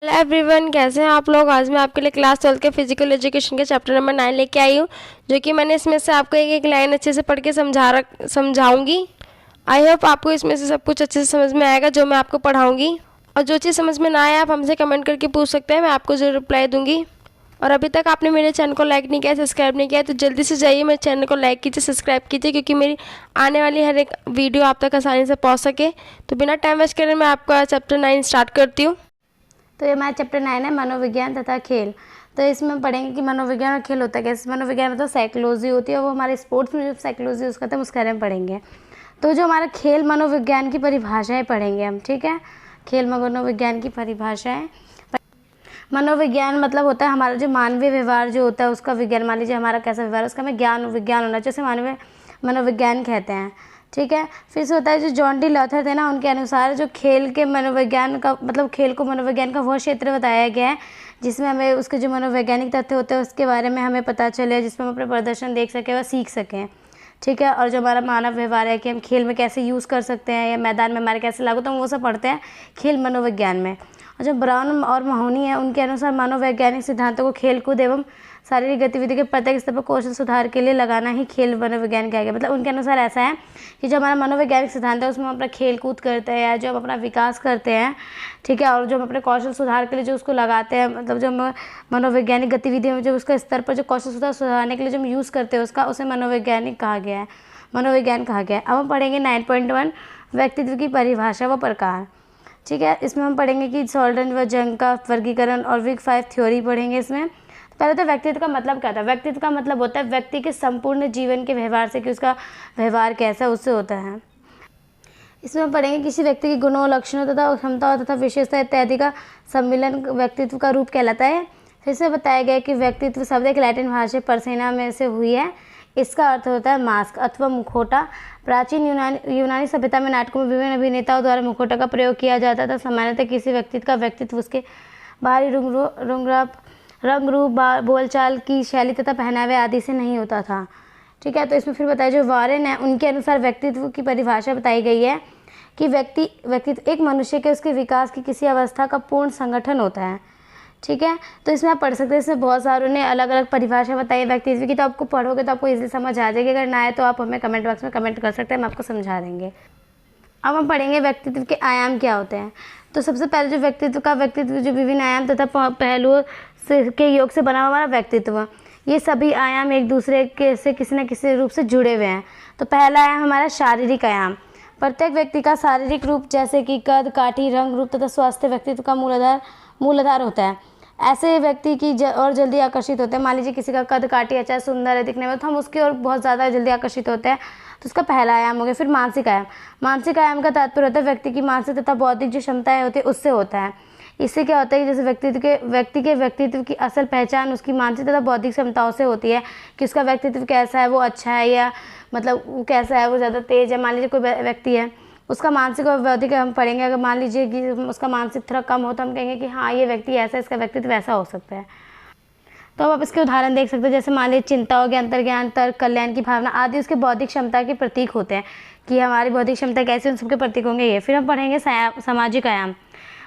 Hello everyone, कैसे हैं आप लोग। आज मैं आपके लिए क्लास 12 के फिजिकल एजुकेशन के चैप्टर नंबर 9 लेके आई हूँ, जो कि मैंने इसमें से आपको एक एक लाइन अच्छे से पढ़ के समझाऊंगी। आई होप आपको इसमें से सब कुछ अच्छे से समझ में आएगा जो मैं आपको पढ़ाऊंगी। और जो चीज़ समझ में ना आए आप हमसे कमेंट करके पूछ सकते हैं, मैं आपको जरूर रिप्लाई दूंगी। और अभी तक आपने मेरे चैनल को लाइक नहीं किया, सब्सक्राइब नहीं किया, तो जल्दी से जाइए मेरे चैनल को लाइक कीजिए, सब्सक्राइब कीजिए, क्योंकि मेरी आने वाली हर एक वीडियो आप तक आसानी से पहुँच सके। तो बिना टाइम वेस्ट करे मैं आपका चैप्टर 9 स्टार्ट करती हूँ। तो ये हमारा चैप्टर 9 है, मनोविज्ञान तथा खेल। तो इसमें हम पढ़ेंगे कि मनोविज्ञान और खेल होता है कैसे। मनोविज्ञान मतलब साइकोलॉजी होती है, वो हमारे स्पोर्ट्स में जो साइकोलॉजी यूज़ करते हैं उसके बारे में पढ़ेंगे। तो जो हमारा खेल मनोविज्ञान की परिभाषाएं पढ़ेंगे हम, ठीक है। खेल मनोविज्ञान की परिभाषाएं। मनोविज्ञान मतलब होता है हमारा जो मानवीय व्यवहार जो होता है उसका विज्ञान। मान लीजिए हमारा कैसा व्यवहार है उसका हमें ज्ञान विज्ञान होना चाहिए, उसे मानवीय मनोविज्ञान कहते हैं, ठीक है। फिर से होता है जो जॉन डी लॉथर थे ना, उनके अनुसार जो खेल के मनोविज्ञान का मतलब खेल को मनोविज्ञान का वह क्षेत्र बताया गया है जिसमें हमें उसके जो मनोवैज्ञानिक तथ्य होते हैं उसके बारे में हमें पता चले, जिसमें हम अपने प्रदर्शन देख सकें व सीख सकें, ठीक है। और जो हमारा मानव व्यवहार है कि हम खेल में कैसे यूज़ कर सकते हैं या मैदान में हमारे कैसे लागू, तो हम वो सब पढ़ते हैं खेल मनोविज्ञान में। और जो ब्राउन और महोनी है उनके अनुसार मनोवैज्ञानिक सिद्धांतों को खेल कूद एवं शारीरिक गतिविधि के प्रत्येक स्तर पर कौशल सुधार के लिए लगाना ही खेल मनोविज्ञान कहा गया। मतलब उनके अनुसार ऐसा है कि जो हमारा मनोवैज्ञानिक सिद्धांत है उसमें हम अपना खेल कूद करते हैं या जो हम अपना विकास करते हैं, ठीक है। और जो हम अपने कौशल सुधार के लिए जो उसको लगाते हैं, मतलब जो हम मनोवैज्ञानिक गतिविधि में जो उसका स्तर पर जो कौशल सुधारने के लिए जो हम यूज़ करते हैं उसका उसे मनोवैज्ञानिक कहा गया है, मनोविज्ञान कहा गया है। अब हम पढ़ेंगे 9.1 व्यक्तित्व की परिभाषा व प्रकार, ठीक है। इसमें हम पढ़ेंगे कि सॉल्डन व जंग का वर्गीकरण और विग 5 थ्योरी पढ़ेंगे इसमें। पहले तो व्यक्तित्व का मतलब क्या था। व्यक्तित्व का मतलब होता है व्यक्ति के संपूर्ण जीवन के व्यवहार से कि उसका व्यवहार कैसा उससे होता है। इसमें हम पढ़ेंगे किसी व्यक्ति के गुणों, लक्षणों तथा क्षमताओं तथा विशेषता इत्यादि का सम्मिलन व्यक्तित्व का रूप कहलाता है। फिर से बताया गया कि व्यक्तित्व शब्द एक लैटिन भाषा पर्सेना में से हुई है। इसका अर्थ होता है मास्क अथवा मुखौटा। प्राचीन यूनानी सभ्यता में नाटकों में विभिन्न अभिनेताओं द्वारा मुखौटा का प्रयोग किया जाता था। सामान्यतः किसी व्यक्ति का व्यक्तित्व उसके बाहरी रंग रूप, बोलचाल की शैली तथा पहनावे आदि से नहीं होता था, ठीक है। तो इसमें फिर बताया जो वारेन है उनके अनुसार व्यक्तित्व की परिभाषा बताई गई है कि व्यक्तित्व एक मनुष्य के उसके विकास की किसी अवस्था का पूर्ण संगठन होता है, ठीक है। तो इसमें आप पढ़ सकते हैं, इसमें बहुत सारों ने अलग अलग परिभाषा बताई है व्यक्तित्व की। तो आपको पढ़ोगे तो आपको इजीली समझ आ जाएगी। अगर ना आए तो आप हमें कमेंट बॉक्स में कमेंट कर सकते हैं, हम आपको समझा देंगे। अब हम पढ़ेंगे व्यक्तित्व के आयाम क्या होते हैं। तो सबसे पहले जो व्यक्तित्व जो विभिन्न आयाम तथा पहलुओं के योग से बना हुआ हमारा व्यक्तित्व, ये सभी आयाम एक दूसरे के से किसी न किसी रूप से जुड़े हुए हैं। तो पहला आयाम हमारा शारीरिक आयाम। प्रत्येक व्यक्ति का शारीरिक रूप जैसे कि कद, काठी, रंग, रूप तथा स्वास्थ्य व्यक्तित्व का मूलाधार होता है। ऐसे व्यक्ति की और जल्दी आकर्षित होते हैं। मान लीजिए किसी का कद काठी अच्छा सुंदर है दिखने में, तो हम उसकी ओर बहुत ज़्यादा जल्दी आकर्षित होते हैं। तो उसका पहला आयाम हो गया। फिर मानसिक आयाम। मानसिक आयाम का तात्पर्य होता है व्यक्ति की मानसिक तथा बौद्धिक जो क्षमताएं होती है उससे होता है। इससे क्या होता है कि जैसे व्यक्ति के व्यक्तित्व की असल पहचान उसकी मानसिक तथा बौद्धिक क्षमताओं से होती है कि उसका व्यक्तित्व कैसा है, वो अच्छा है या मतलब वो कैसा है, वो ज़्यादा तेज है। मान लीजिए कोई व्यक्ति है, उसका मानसिक और बौद्धिक हम पढ़ेंगे। अगर मान लीजिए कि उसका मानसिक थोड़ा कम हो तो हम कहेंगे कि हाँ ये व्यक्ति ऐसा है, इसका व्यक्तित्व वैसा हो सकता है। तो अब आप इसके उदाहरण देख सकते हैं, जैसे मान लीजिए चिंता हो गया, अंतर्ज्ञान, तर्क, कल्याण की भावना आदि उसके बौद्धिक क्षमता के प्रतीक होते हैं कि हमारी बौद्धिक क्षमता कैसी, उन सबके प्रतीक होंगे ये। फिर हम पढ़ेंगे सामाजिक आयाम।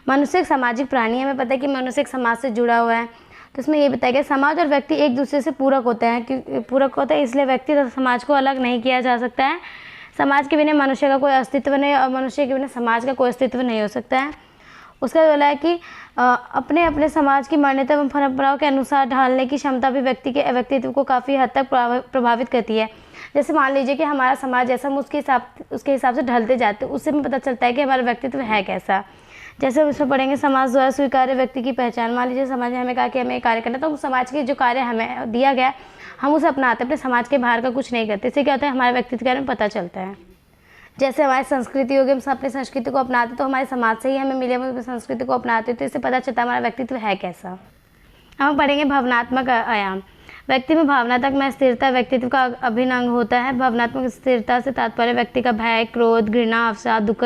मनुष्य एक सामाजिक प्राणी है। हमें पता है कि मनुष्य एक समाज से जुड़ा हुआ है। तो इसमें ये बताया गया समाज और व्यक्ति एक दूसरे से पूरक होते हैं, इसलिए व्यक्ति तथा समाज को अलग नहीं किया जा सकता है। समाज के बिना मनुष्य का कोई अस्तित्व नहीं और मनुष्य के बिना समाज का कोई अस्तित्व नहीं हो सकता है। उसका बोला है कि अपने अपने समाज की मान्यता एवं परंपराओं के अनुसार ढालने की क्षमता भी व्यक्ति के व्यक्तित्व को काफ़ी हद तक प्रभावित करती है। जैसे मान लीजिए कि हमारा समाज जैसा हम उसके हिसाब से ढलते जाते हैं, उससे हमें पता चलता है कि हमारा व्यक्तित्व है कैसा। जैसे हम इसमें पढ़ेंगे समाज द्वारा स्वीकार्य व्यक्ति की पहचान। मान लीजिए समाज ने हमें कहा कि हमें ये कार्य करना है, तो समाज के जो कार्य हमें दिया गया हम उसे अपनाते हैं, अपने समाज के बाहर का कुछ नहीं करते। इससे क्या होता है हमारे व्यक्तित्व के बारे में पता चलता है। जैसे हमारी संस्कृति होगी, हम अपनी संस्कृति को अपनाते तो हमारे समाज से ही हमें मिले, हम अपनी संस्कृति को अपनाते तो इससे पता चलता है हमारा व्यक्तित्व है कैसा। हम पढ़ेंगे भावनात्मक आयाम। व्यक्ति में भावनात्मक में स्थिरता व्यक्तित्व का अभिन्न अंग होता है। भावनात्मक स्थिरता से तात्पर्य व्यक्ति का भय, क्रोध, घृणा, अवसाद, दुख,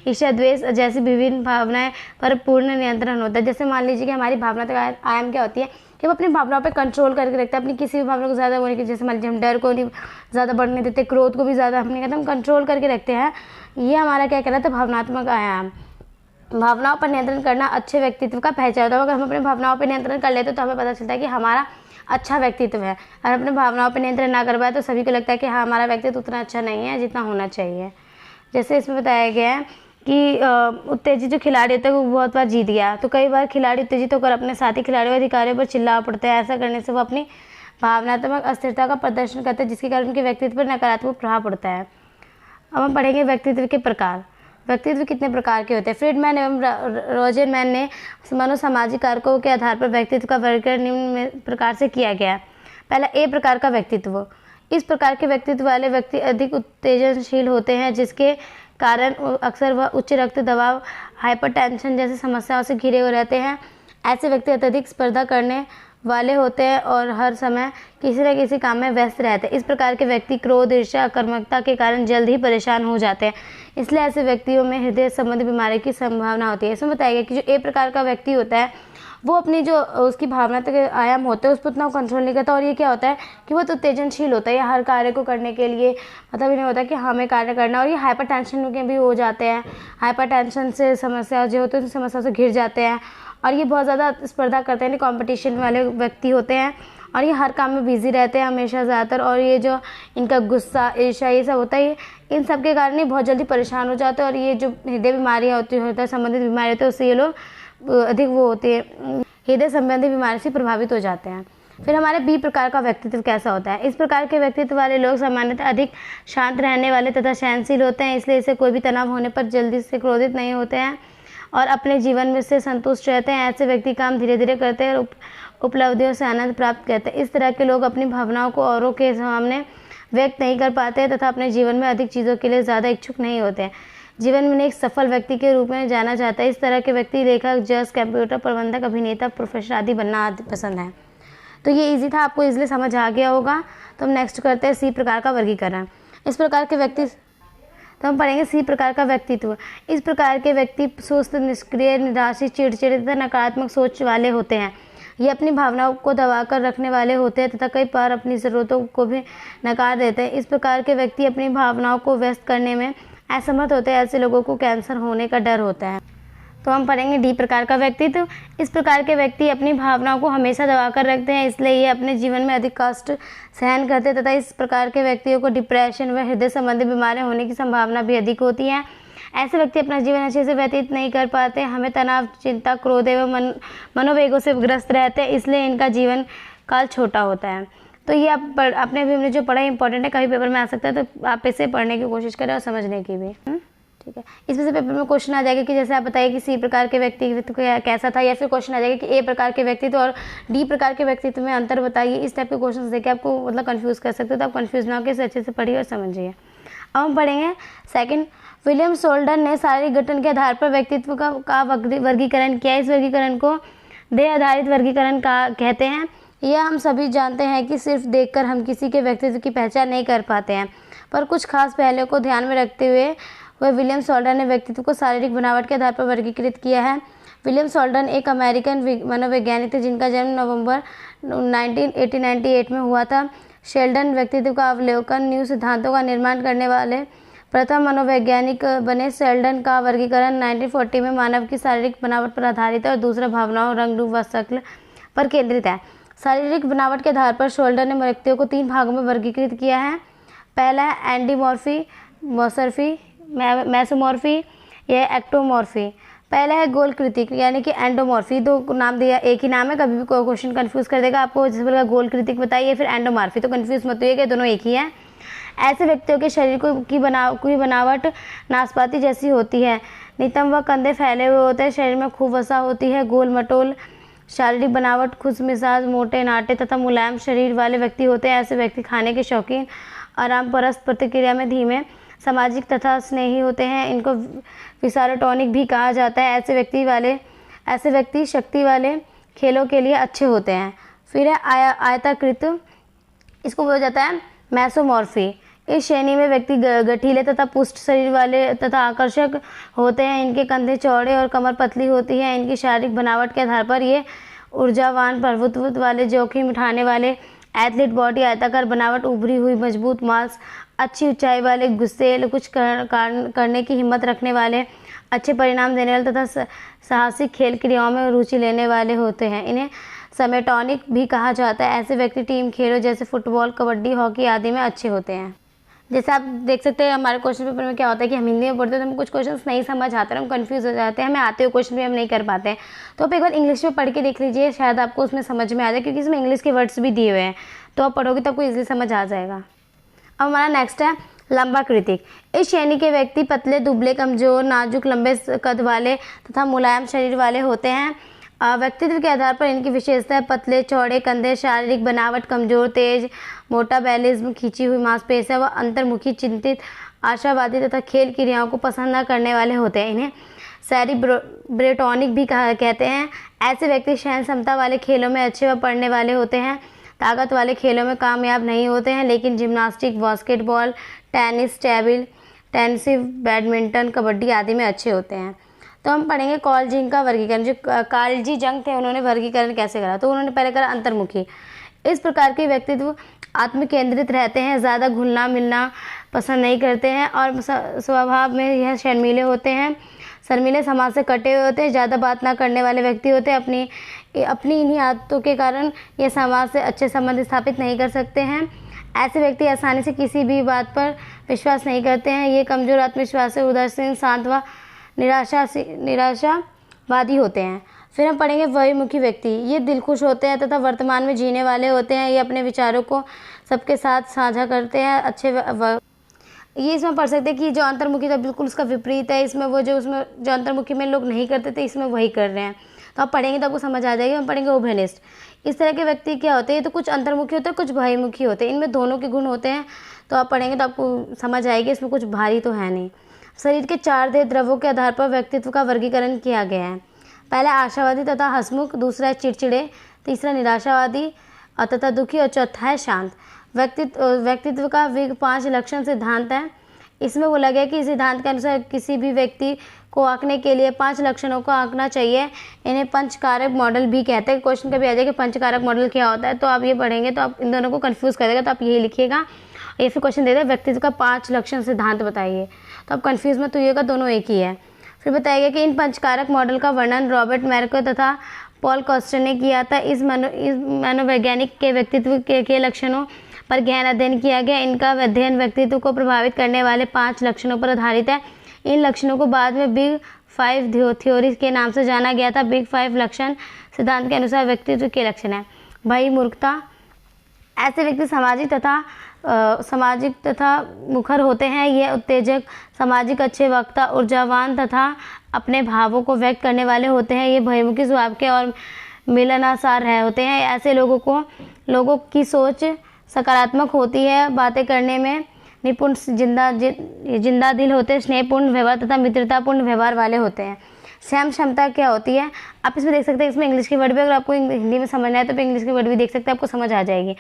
ईर्ष्या, द्वेष जैसी विभिन्न भावनाएं पर पूर्ण नियंत्रण होता है। जैसे मान लीजिए कि हमारी भावनात्मक आयाम क्या होती है कि हम अपनी भावनाओं पे कंट्रोल करके रखते हैं, अपनी किसी भी भावना को ज़्यादा होने की। जैसे मान लीजिए हम डर को नहीं ज़्यादा बढ़ने देते, क्रोध को भी ज़्यादा हम नहीं कहते, हम कंट्रोल करके रखते हैं। ये हमारा क्या कहलाता है भावनात्मक आयाम। भावनाओं पर नियंत्रण करना अच्छे व्यक्तित्व का पहचान होता है। अगर हम अपने भावनाओं पर नियंत्रण कर लेते तो हमें पता चलता है कि हमारा अच्छा व्यक्तित्व है। और अपने भावनाओं पर नियंत्रण ना कर पाए तो सभी को लगता है कि हाँ, हमारा व्यक्तित्व उतना अच्छा नहीं है जितना होना चाहिए। जैसे इसमें बताया गया है कि उत्तेजित जो खिलाड़ी होता है वो बहुत बार जीत गया, तो कई बार खिलाड़ी उत्तेजित होकर अपने साथी खिलाड़ियों और अधिकारियों पर चिल्ला पड़ते हैं। ऐसा करने से वो अपनी भावनात्मक अस्थिरता का प्रदर्शन करते हैं, जिसके कारण उनके व्यक्तित्व पर नकारात्मक प्रभाव पड़ता है। अब हम पढ़ेंगे व्यक्तित्व के प्रकार। व्यक्तित्व कितने प्रकार के होते हैं। फ्रीडमैन एवं रोजरमैन ने मनोसामाजिक कारकों के आधार पर व्यक्तित्व का वर्गीकरण निम्न प्रकार से किया गया है। पहला, ए प्रकार का व्यक्तित्व। इस प्रकार के व्यक्तित्व वाले व्यक्ति अधिक उत्तेजनशील होते हैं, जिसके कारण अक्सर वह उच्च रक्त दबाव, हाइपरटेंशन जैसी समस्याओं से घिरे हुए रहते हैं। ऐसे व्यक्ति अत्यधिक स्पर्धा करने वाले होते हैं और हर समय किसी न किसी काम में व्यस्त रहते हैं। इस प्रकार के व्यक्ति क्रोध, ईर्ष्या, आक्रामकता के कारण जल्द ही परेशान हो जाते हैं। इसलिए ऐसे व्यक्तियों में हृदय संबंधी बीमारी की संभावना होती है। इसमें बताया गया कि जो ए प्रकार का व्यक्ति होता है वो अपनी जो उसकी भावनात्मक आयाम होते हैं उस पर उतना कंट्रोल नहीं करता, और ये क्या होता है कि वो तो उत्तेजनशील होता है। हर कार्य को करने के लिए मतलब इन्हें होता है कि हमें कार्य करना, और ये हाइपर टेंशन के भी हो जाते हैं। हाइपर टेंशन से समस्या जो होती है उस समस्या से घिर जाते हैं, और ये बहुत ज़्यादा स्पर्धा करते हैं, कॉम्पिटिशन वाले व्यक्ति होते हैं, और ये हर काम में बिजी रहते हैं हमेशा ज़्यादातर। और ये जो इनका गुस्सा, ईर्ष्या, ये सब होता है, इन सब के कारण ये बहुत जल्दी परेशान हो जाते हैं। और ये जो हृदय बीमारियाँ होती है, संबंधित बीमारी होती है, उससे ये लोग अधिक वो होती है, हृदय संबंधी बीमारी से प्रभावित हो जाते हैं। फिर हमारे बी प्रकार का व्यक्तित्व कैसा होता है। इस प्रकार के व्यक्तित्व वाले लोग सामान्यतः अधिक शांत रहने वाले तथा सहनशील होते हैं, इसलिए इसे कोई भी तनाव होने पर जल्दी से क्रोधित नहीं होते हैं और अपने जीवन में से संतुष्ट रहते हैं। ऐसे व्यक्ति काम धीरे धीरे करते हैं और उपलब्धियों से आनंद प्राप्त करते हैं। इस तरह के लोग अपनी भावनाओं को औरों के सामने व्यक्त नहीं कर पाते हैं तथा अपने जीवन में अधिक चीज़ों के लिए ज़्यादा इच्छुक नहीं होते हैं। जीवन में एक सफल व्यक्ति के रूप में जाना जाता है। इस तरह के व्यक्ति लेखक, जज, कंप्यूटर प्रबंधक, अभिनेता, प्रोफेसर आदि बनना पसंद है। तो ये इजी था, आपको इसलिए समझ आ गया होगा। तो हम नेक्स्ट करते हैं सी प्रकार का वर्गीकरण। इस प्रकार के व्यक्ति, तो हम पढ़ेंगे सी प्रकार का व्यक्तित्व। इस प्रकार के व्यक्ति सुस्त, निष्क्रिय, निराशित, चिड़चिड़े तथा नकारात्मक सोच वाले होते हैं। ये अपनी भावनाओं को दबाकर रखने वाले होते हैं तथा कई बार अपनी ज़रूरतों को भी नकार देते हैं। इस प्रकार के व्यक्ति अपनी भावनाओं को व्यक्त करने में असमर्थ होते हैं। ऐसे लोगों को कैंसर होने का डर होता है। तो हम पढ़ेंगे डी प्रकार का व्यक्तित्व। इस प्रकार के व्यक्ति अपनी भावनाओं को हमेशा दबाकर रखते हैं, इसलिए ये अपने जीवन में अधिक कष्ट सहन करते हैं तथा इस प्रकार के व्यक्तियों को डिप्रेशन व हृदय संबंधी बीमारियां होने की संभावना भी अधिक होती है। ऐसे व्यक्ति अपना जीवन अच्छे से व्यतीत नहीं कर पाते, हमें तनाव, चिंता, क्रोध एवं मनोवेगों से ग्रस्त रहते हैं, इसलिए इनका जीवन काल छोटा होता है। तो ये आपने भी हमने जो पढ़ा इंपॉर्टेंट है, कभी पेपर में आ सकता है, तो आप इसे पढ़ने की कोशिश करें और समझने की भी। ठीक है, इसमें से पेपर में क्वेश्चन आ जाएगा कि जैसे आप बताइए कि सी प्रकार के व्यक्तित्व कैसा था, या फिर क्वेश्चन आ जाएगा कि ए प्रकार के व्यक्तित्व और डी प्रकार के व्यक्तित्व में अंतर बताइए। इस टाइप के क्वेश्चन देके आपको मतलब कंफ्यूज कर सकते हो, तो आप कंफ्यूज ना होकर इसे अच्छे से पढ़िए और समझिए। अब हम पढ़ेंगे सेकंड। विलियम सोल्डन ने शारीरिक गठन के आधार पर व्यक्तित्व का वर्गीकरण किया। इस वर्गीकरण को देह आधारित वर्गीकरण का कहते हैं। यह हम सभी जानते हैं कि सिर्फ देखकर हम किसी के व्यक्तित्व की पहचान नहीं कर पाते हैं, पर कुछ खास पहलुओं को ध्यान में रखते हुए वह विलियम सोल्डन ने व्यक्तित्व को शारीरिक बनावट के आधार पर वर्गीकृत किया है। विलियम सोल्डन एक अमेरिकन मनोवैज्ञानिक थे जिनका जन्म नवंबर 1898 में हुआ था। शेल्डन व्यक्तित्व का अवलोकन, न्यू सिद्धांतों का निर्माण करने वाले प्रथम मनोवैज्ञानिक बने। शेल्डन का वर्गीकरण 1940 में मानव की शारीरिक बनावट पर आधारित है और दूसरा भावनाओं, रंग, रूप व शक्ल पर केंद्रित है। शारीरिक बनावट के आधार पर शोल्डर ने व्यक्तियों को 3 भागों में वर्गीकृत किया है। पहला है एंडीमॉर्फी, मोसर्फी, मैसोमॉर्फी या एक्टोमॉर्फी। पहला है गोलकृतिक यानी कि एंडोमॉर्फी। 2 नाम दिया, एक ही नाम है, कभी भी कोई क्वेश्चन कंफ्यूज कर देगा आपको। जैसे बोलेगा गोलकृतिक बताइए, फिर एंडोमॉर्फी, तो कंफ्यूज मत होइएगा, दोनों एक ही है। ऐसे व्यक्तियों के शरीर की बनावट नाशपाती जैसी होती है। नितंब व कंधे फैले हुए होते हैं, शरीर में खूब वसा होती है। गोल मटोल शारीरिक बनावट, खुश मिजाज, मोटे नाटे तथा मुलायम शरीर वाले व्यक्ति होते हैं। ऐसे व्यक्ति खाने के शौकीन, आराम परस्त, प्रतिक्रिया में धीमे, सामाजिक तथा स्नेही होते हैं। इनको विसारोटॉनिक भी कहा जाता है। ऐसे व्यक्ति शक्ति वाले खेलों के लिए अच्छे होते हैं। फिर है आयताकृत, इसको बोला जाता है मैसोमॉर्फी। इस श्रेणी में व्यक्ति गठीले तथा पुष्ट शरीर वाले तथा आकर्षक होते हैं। इनके कंधे चौड़े और कमर पतली होती है। इनकी शारीरिक बनावट के आधार पर ये ऊर्जावान, प्रभुत्व वाले, जोखिम उठाने वाले, एथलीट बॉडी, आयताकार बनावट, उभरी हुई मजबूत मांस, अच्छी ऊंचाई वाले, गुस्से, कुछ करने की हिम्मत रखने वाले, अच्छे परिणाम देने वाले तथा साहसिक खेल क्रियाओं में रुचि लेने वाले होते हैं। इन्हें समेटोनिक भी कहा जाता है। ऐसे व्यक्ति टीम खेलों जैसे फुटबॉल, कबड्डी, हॉकी आदि में अच्छे होते हैं। जैसे आप देख सकते हैं हमारे क्वेश्चन पेपर में क्या होता है कि हम हिंदी में पढ़ते हैं तो हम कुछ क्वेश्चंस नहीं समझ आते हैं, हम कंफ्यूज हो जाते हैं, हमें आते हुए क्वेश्चन भी हम नहीं कर पाते हैं। तो आप एक बार इंग्लिश में पढ़ के देख लीजिए, शायद आपको उसमें समझ में आ जाए, क्योंकि इसमें इंग्लिश के वर्ड्स भी दिए हुए हैं, तो आप पढ़ोगे तो आपको ईजिली समझ आ जाएगा। अब हमारा नेक्स्ट है लंबाकृतिक। इस श्रेणी के व्यक्ति पतले, दुबले, कमजोर, नाजुक, लंबे कद वाले तथा मुलायम शरीर वाले होते हैं। व्यक्तित्व के आधार पर इनकी विशेषताएं पतले, चौड़े कंधे, शारीरिक बनावट, कमजोर, तेज, मोटाबैलिज्म, खींची हुई मांसपेशियां व अंतर्मुखी, चिंतित, आशावादी तथा खेल क्रियाओं को पसंद न करने वाले होते हैं। इन्हें सेरिब्रेटोनिक भी कहते हैं। ऐसे व्यक्ति सहन क्षमता वाले खेलों में अच्छे व पढ़ने वाले होते हैं। ताकत वाले खेलों में कामयाब नहीं होते हैं, लेकिन gymnastic, basketball, tennis, tennis, badminton, kabaddi आदि में अच्छे होते हैं। तो हम पढ़ेंगे कार्ल जंग का वर्गीकरण। जो कार्ल जी जंग थे उन्होंने वर्गीकरण कैसे करा, तो उन्होंने पहले करा अंतर्मुखी। इस प्रकार के व्यक्तित्व आत्मकेंद्रित रहते हैं, ज़्यादा घुलना मिलना पसंद नहीं करते हैं और स्वभाव में यह शर्मीले होते हैं। शर्मीले समाज से कटे हुए होते हैं, ज़्यादा बात ना करने वाले व्यक्ति होते हैं। अपनी इन्हीं आदतों के कारण ये समाज से अच्छे संबंध स्थापित नहीं कर सकते हैं। ऐसे व्यक्ति आसानी से किसी भी बात पर विश्वास नहीं करते हैं। ये कमज़ोर, आत्मविश्वास से उदासीन, शांत व निराशावादी होते हैं। फिर हम पढ़ेंगे बहिर्मुखी व्यक्ति। ये दिलखुश होते हैं तथा वर्तमान में जीने वाले होते हैं। ये अपने विचारों को सबके साथ साझा करते हैं। ये इसमें पढ़ सकते हैं कि जो अंतर्मुखी था बिल्कुल उसका विपरीत है। इसमें जो अंतर्मुखी में लोग नहीं करते थे, इसमें वही कर रहे हैं। तो आप पढ़ेंगे तो आपको समझ आ जाएगी। हम पढ़ेंगे उभयनिष्ठ। इस तरह के व्यक्ति क्या होते हैं, तो कुछ अंतर्मुखी होते हैं, कुछ बहिर्मुखी होते हैं। इनमें दोनों के गुण होते हैं। तो आप पढ़ेंगे तो आपको समझ आएगी, इसमें कुछ भारी तो है नहीं। शरीर के 4 देह द्रव्यों के आधार पर व्यक्तित्व का वर्गीकरण किया गया है। पहला आशावादी तथा हंसमुख, दूसरा है चिड़चिड़े, तीसरा निराशावादी तथा दुखी और चौथा है शांत। व्यक्तित्व का विग 5 लक्षण सिद्धांत है। इसमें बोला गया कि इस सिद्धांत के अनुसार किसी भी व्यक्ति को आंकने के लिए 5 लक्षणों को आंकना चाहिए। इन्हें पंचकारक मॉडल भी कहते हैं। क्वेश्चन कभी आ जाए कि पंचकारक मॉडल क्या होता है, तो आप ये पढ़ेंगे तो आप इन दोनों को कंफ्यूज कर देगा, तो आप यही लिखिएगा। ये फिर क्वेश्चन दे दे व्यक्तित्व का 5 लक्षण सिद्धांत बताइए, तो आप कंफ्यूज मत होइएगा, दोनों एक ही है। फिर बताया गया कि इन पंचकारक मॉडल का वर्णन रॉबर्ट मैर्को तथा पॉल कॉस्टर ने किया था। इस मनोवैज्ञानिक के व्यक्तित्व के लक्षणों पर गहन अध्ययन किया गया। इनका अध्ययन व्यक्तित्व को प्रभावित करने वाले 5 लक्षणों पर आधारित है। इन लक्षणों को बाद में बिग 5 थ्योरी के नाम से जाना गया था। बिग 5 लक्षण सिद्धांत के अनुसार व्यक्तित्व के लक्षण है। बहिर्मुखता। ऐसे व्यक्ति सामाजिक तथा मुखर होते हैं। ये उत्तेजक, सामाजिक, अच्छे वक्ता, ऊर्जावान तथा अपने भावों को व्यक्त करने वाले होते हैं। ये बहिर्मुखी स्वभाव के और मिलनासार होते हैं। ऐसे लोगों की सोच सकारात्मक होती है, बातें करने में निपुण, जिंदा दिल होते हैं, स्नेहपूर्ण व्यवहार तथा मित्रतापूर्ण व्यवहार वाले होते हैं। सहन क्षमता क्या होती है, आप इसमें देख सकते हैं। इसमें इंग्लिश के वर्ड भी, अगर आपको हिंदी में समझना है तो इंग्लिश के वर्ड भी देख सकते हैं, आपको समझ आ जाएगी।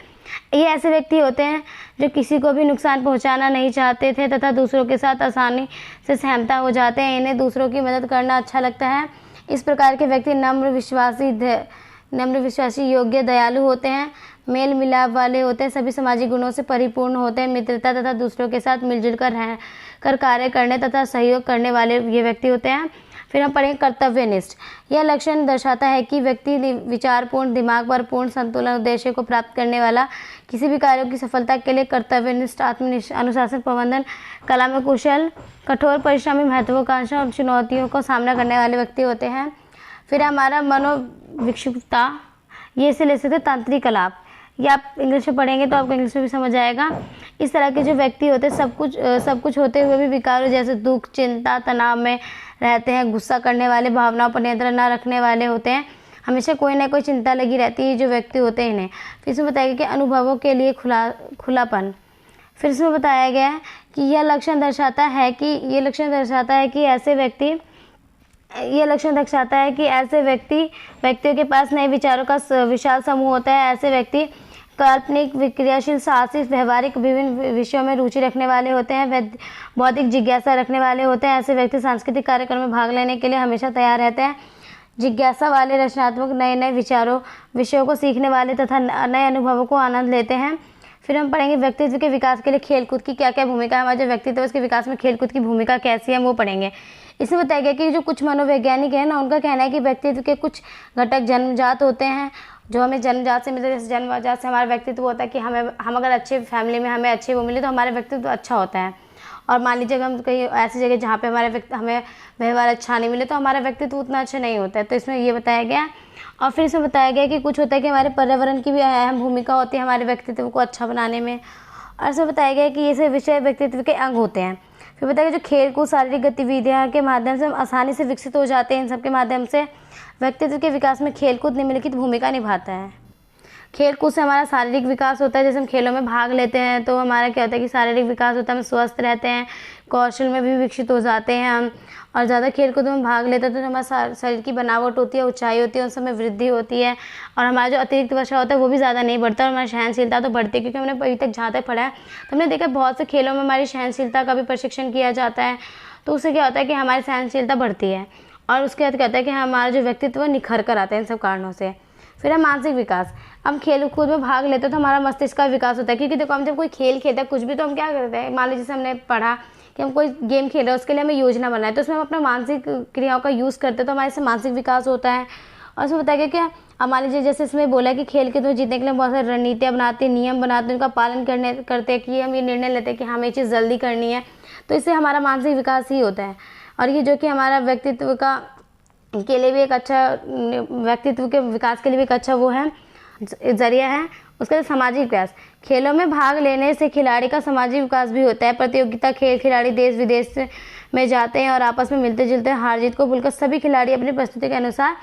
ये ऐसे व्यक्ति होते हैं जो किसी को भी नुकसान पहुंचाना नहीं चाहते थे तथा दूसरों के साथ आसानी से सहमता हो जाते हैं। इन्हें दूसरों की मदद करना अच्छा लगता है। इस प्रकार के व्यक्ति नम्र, विश्वासी, योग्य, दयालु होते हैं, मेल मिलाप वाले होते हैं, सभी सामाजिक गुणों से परिपूर्ण होते हैं, मित्रता तथा दूसरों के साथ मिलजुल कर कार्य करने तथा सहयोग करने वाले ये व्यक्ति होते हैं। फिर हम पढ़ेंगे कर्तव्यनिष्ठ। यह लक्षण दर्शाता है कि व्यक्ति विचारपूर्ण, दिमाग पर पूर्ण संतुलन, उद्देश्य को प्राप्त करने वाला, किसी भी कार्यों की सफलता के लिए कर्तव्यनिष्ठ, आत्मनिष्ठ, अनुशासन, प्रबंधन, कला में कुशल, कठोर परिश्रमी, महत्वाकांक्षी और चुनौतियों का सामना करने वाले व्यक्ति होते हैं। फिर हमारा मनोविक्षुप्तता, ये इसे ले सकते तांत्रिक कलाप। ये आप इंग्लिश में पढ़ेंगे तो आपको इंग्लिश में भी समझ आएगा। इस तरह के जो व्यक्ति होते हैं सब कुछ होते हुए भी विकारों जैसे दुख, चिंता, तनाव में रहते हैं, गुस्सा करने वाले, भावनाओं पर नियंत्रण न रखने वाले होते हैं, हमेशा कोई ना कोई चिंता लगी रहती है जो व्यक्ति होते हैं इन्हें। फिर इसमें बताया गया कि अनुभवों के लिए खुलापन। फिर इसमें बताया गया है कि यह लक्षण दर्शाता है कि ऐसे व्यक्तियों के पास नए विचारों का विशाल समूह होता है। ऐसे व्यक्ति काल्पनिक, क्रियाशील, साहसी, व्यवहारिक, विभिन्न विषयों में रुचि रखने वाले होते हैं, बौद्धिक जिज्ञासा रखने वाले होते हैं। ऐसे व्यक्ति सांस्कृतिक कार्यक्रम में भाग लेने के लिए हमेशा तैयार रहते हैं। जिज्ञासा वाले, रचनात्मक, नए विषयों को सीखने वाले तथा नए अनुभवों को आनंद लेते हैं। फिर हम पढ़ेंगे व्यक्तित्व के विकास के लिए खेलकूद की क्या क्या भूमिका है। हमारा जो व्यक्तित्व है उसके विकास में खेलकूद की भूमिका कैसी है वो पढ़ेंगे। इसमें बताया गया कि जो कुछ मनोवैज्ञानिक हैं ना, उनका कहना है कि व्यक्तित्व के कुछ घटक जन्मजात होते हैं जो हमें जन्मजात से मिलते हैं। जैसे जन्मजात से हमारा व्यक्तित्व होता है कि हम अगर अच्छे फैमिली में हमें अच्छे वो मिले तो हमारा व्यक्तित्व अच्छा होता है। और मान लीजिए हम कहीं ऐसी जगह जहाँ पे हमें व्यवहार अच्छा नहीं मिले तो हमारा व्यक्तित्व उतना अच्छा नहीं होता है। तो इसमें ये बताया गया। और फिर इसमें बताया गया कि कुछ होता है कि हमारे पर्यावरण की भी अहम भूमिका होती है हमारे व्यक्तित्व को अच्छा बनाने में। और इसमें बताया गया कि ये सब विषय व्यक्तित्व के अंग होते हैं। फिर बताया गया जो खेल कूद शारीरिक गतिविधियाँ के माध्यम से हम आसानी से विकसित हो जाते हैं। इन सब के माध्यम से व्यक्तित्व के विकास में खेलकूद निम्नलिखित भूमिका निभाता है। खेल कूद से हमारा शारीरिक विकास होता है। जैसे हम खेलों में भाग लेते हैं तो हमारा क्या होता है कि शारीरिक विकास होता है, हम स्वस्थ रहते हैं, कौशल में भी विकसित हो जाते हैं हम। और ज़्यादा खेल कूद में भाग लेते हैं तो हमारा शरीर की बनावट होती है, ऊंचाई होती है, उन सब में वृद्धि होती है। और हमारा जो अतिरिक्त वसा होता है वो भी ज़्यादा नहीं बढ़ता और हमारी सहनशीलता तो बढ़ती है। क्योंकि हमने अभी तक जहाँ तक पढ़ा है तो हमने देखा बहुत से खेलों में हमारी सहनशीलता का भी प्रशिक्षण किया जाता है। तो उससे क्या होता है कि हमारी सहनशीलता बढ़ती है और उसके बाद कहता है कि हमारा जो व्यक्तित्व निखर कर आता है इन सब कारणों से। फिर है मानसिक विकास। हम खेल कूद में भाग लेते हैं तो हमारा मस्तिष्क का विकास होता है। क्योंकि देखो हम जब कोई खेल खेलते हैं कुछ भी तो हम क्या करते हैं, मान लीजिए जैसे हमने पढ़ा कि हम कोई गेम खेल रहे हैं उसके लिए हमें योजना बनाए तो उसमें हम अपना मानसिक क्रियाओं का यूज़ करते हैं तो हमारे से मानसिक विकास होता है। और उसमें बताया गया क्या, अब मान लीजिए जैसे इसमें बोला है कि खेल के तो जीतने के लिए बहुत सारी रणनीतियाँ बनाते हैं, नियम बनाते हैं, उनका पालन करते हैं कि हम ये निर्णय लेते हैं कि हमें ये चीज़ जल्दी करनी है। तो इससे हमारा मानसिक विकास ही होता है। और ये जो कि हमारा व्यक्तित्व के लिए भी एक अच्छा, व्यक्तित्व के विकास के लिए भी एक अच्छा वो है, जरिया है। उसके बाद सामाजिक विकास। खेलों में भाग लेने से खिलाड़ी का सामाजिक विकास भी होता है। प्रतियोगिता खेल खिलाड़ी देश विदेश में जाते हैं और आपस में मिलते जुलते हैं। हार जीत को भूलकर सभी खिलाड़ी अपनी परिस्थिति के अनुसार